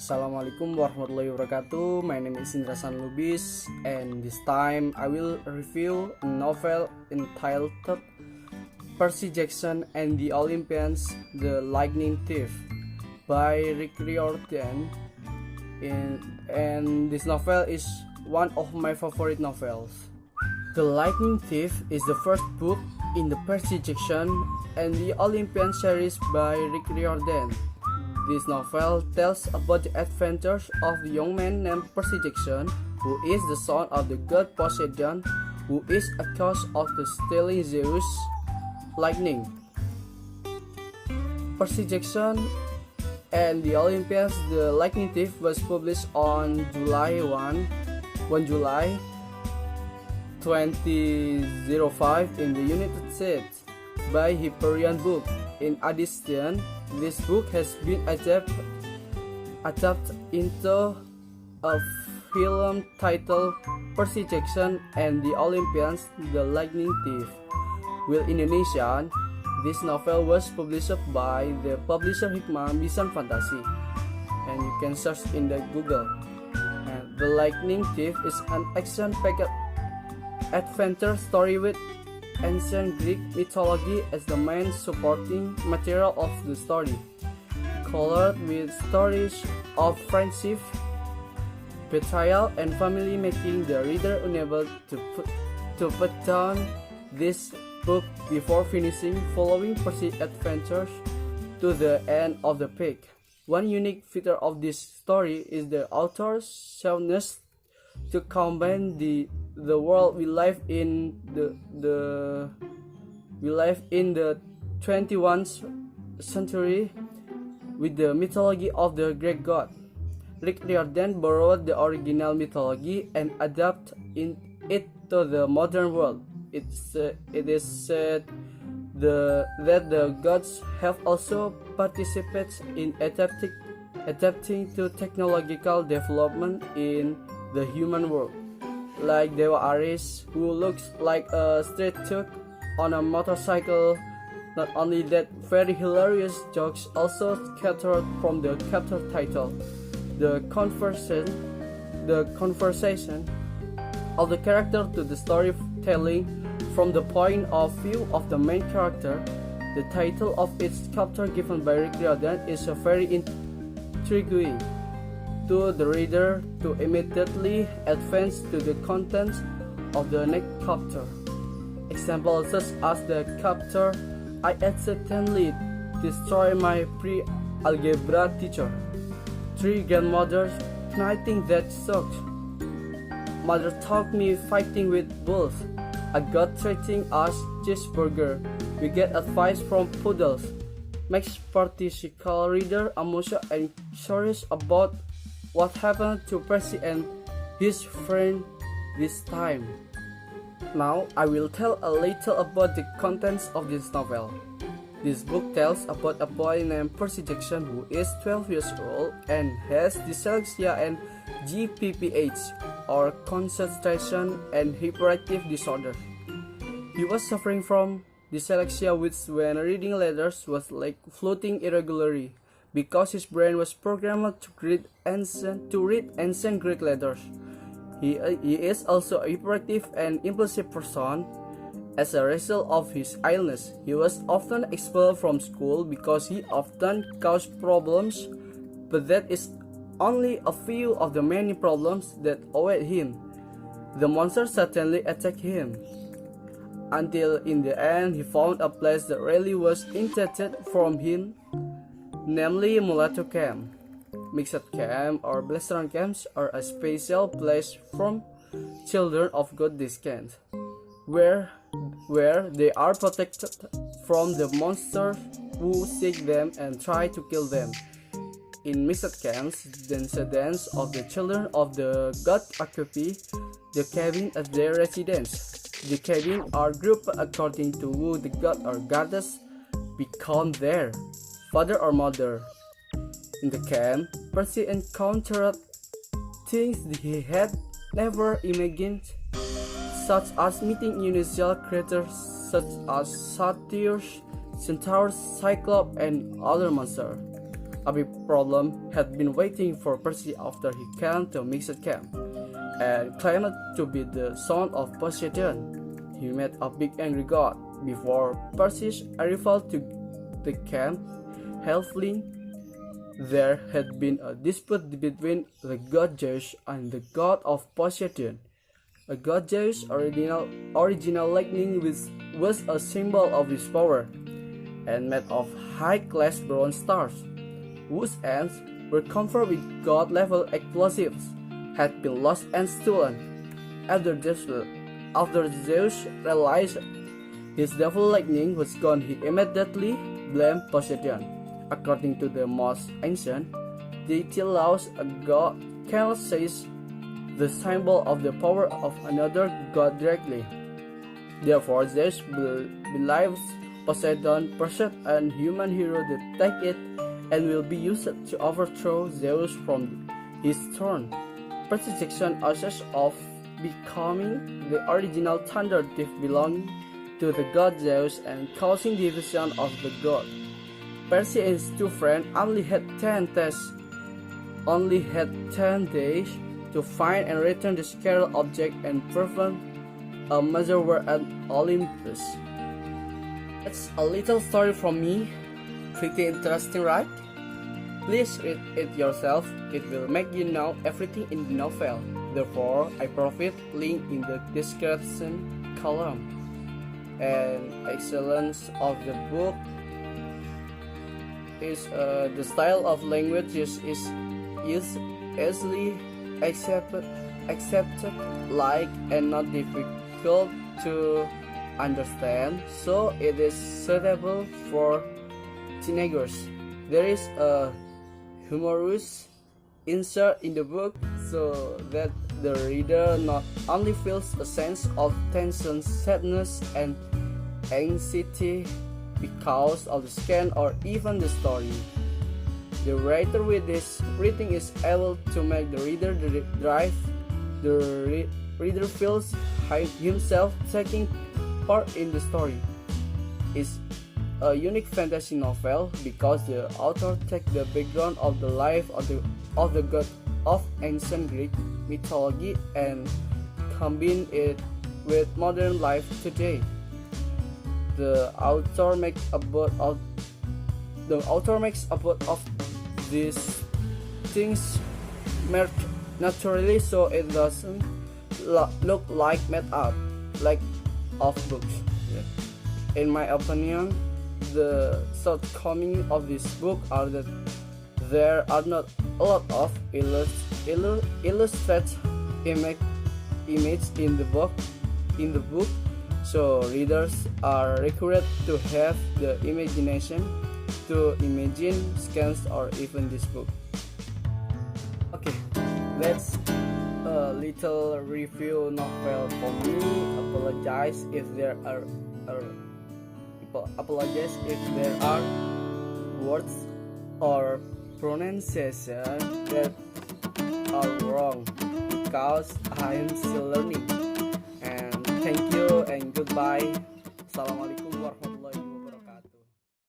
Assalamualaikum warahmatullahi wabarakatuh. My name is Lubis, and this time I will review a novel entitled Percy Jackson and the Olympians, The Lightning Thief by Rick Riordan. And this novel is one of my favorite novels. The Lightning Thief is the first book in the Percy Jackson and the Olympians series by Rick Riordan. This novel tells about the adventures of a young man named Percy Jackson, who is the son of the god Poseidon, who is accused of stealing Zeus' lightning. Percy Jackson and the Olympians, The Lightning Thief was published on July 2005 in the United States by Hyperion Book. In addition, this book has been adapted into a film titled Percy Jackson and the Olympians, The Lightning Thief. While in Indonesia, this novel was published by the publisher Hikmah Bisan Fantasi, and you can search in the Google. And The Lightning Thief is an action-packed adventure story with ancient Greek mythology as the main supporting material of the story, colored with stories of friendship, betrayal, and family, making the reader unable to put down this book before finishing following Percy's adventures to the end of the book. One unique feature of this story is the author's soundness to combine the world we live in the 21st century with the mythology of the Greek god. Rick Riordan borrowed the original mythology and adapted it to the modern world. It is said that the gods have also participated in adapting to technological development in the human world, like Dewa Aris, who looks like a street thug on a motorcycle. Not only that, very hilarious jokes also scattered from the chapter title. The conversation of the character to the storytelling from the point of view of the main character. The title of its chapter given by Rick Riordan is very intriguing to the reader to immediately advance to the contents of the next chapter. Examples such as the chapter "I accidentally destroyed my pre-algebra teacher," "Three grandmothers knitting that sucked," "Mother taught me fighting with wolves," "A god treating us cheeseburger," "We get advice from poodles," makes particular reader emotional and curious about what happened to Percy and his friend this time. Now I will tell a little about the contents of this novel. This book tells about a boy named Percy Jackson who is 12 years old and has dyslexia and GPPH, or concentration and hyperactive disorder. He was suffering from dyslexia, which when reading letters was like floating irregularly, because his brain was programmed to read ancient Greek letters. He is also a hyperactive and impulsive person. As a result of his illness, he was often expelled from school because he often caused problems, but that is only a few of the many problems that await him. The monsters certainly attacked him, until in the end he found a place that really was intended from him, namely Mulatto Camp. Mixed camp or Blasteran camps are a special place from children of God descent, where they are protected from the monsters who seek them and try to kill them. In mixed camps, descendants of the children of the God occupy the cabin as their residence. The cabin are grouped according to who the god or goddess become their father or mother. In the camp, Percy encountered things he had never imagined, such as meeting unusual creatures such as satyrs, centaurs, cyclops, and other monsters. A big problem had been waiting for Percy after he came to Mixed Camp and claimed to be the son of Poseidon. He met a big angry god. Before Percy's arrival to the camp, halfling, there had been a dispute between the god Zeus and the god of Poseidon. A god Zeus' original lightning was a symbol of his power, and made of high-class bronze stars, whose ends were covered with god-level explosives, had been lost and stolen. After Zeus realized his devil lightning was gone, he immediately blamed Poseidon. According to the most ancient deity laws, a god cannot seize the symbol of the power of another god directly. Therefore, Zeus believes Poseidon pursued a human hero to take it and will be used to overthrow Zeus from his throne. Percy Jackson accused of becoming the original thunder thief belonging to the god Zeus and causing division of the god. Percy and his two friends only had 10 days to find and return the sacred object and perform a major war at Olympus. That's a little story from me. Pretty interesting, right? Please read it yourself. It will make you know everything in the novel. Therefore, I provide link in the description column. And excellence of the book is the style of language is easily accepted, like and not difficult to understand, so it is suitable for teenagers. There is a humorous insert in the book so that the reader not only feels a sense of tension, sadness, and anxiety because of the scan or even the story. The writer with this reading is able to make the reader drive. The reader feels himself taking part in the story. It's a unique fantasy novel because the author takes the background of the life of the god of ancient Greek mythology and combine it with modern life today. The author makes a book of these things naturally, so it doesn't look like made up, like of books. Yeah. In my opinion, the shortcomings of this book are that there are not a lot of illustrated image in the book. So readers are required to have the imagination to imagine scans or even this book. Okay, that's a little review novel for me. Apologize if there are words or pronunciation that are wrong because I am still learning. And thank you and goodbye. Assalamualaikum warahmatullahi wabarakatuh.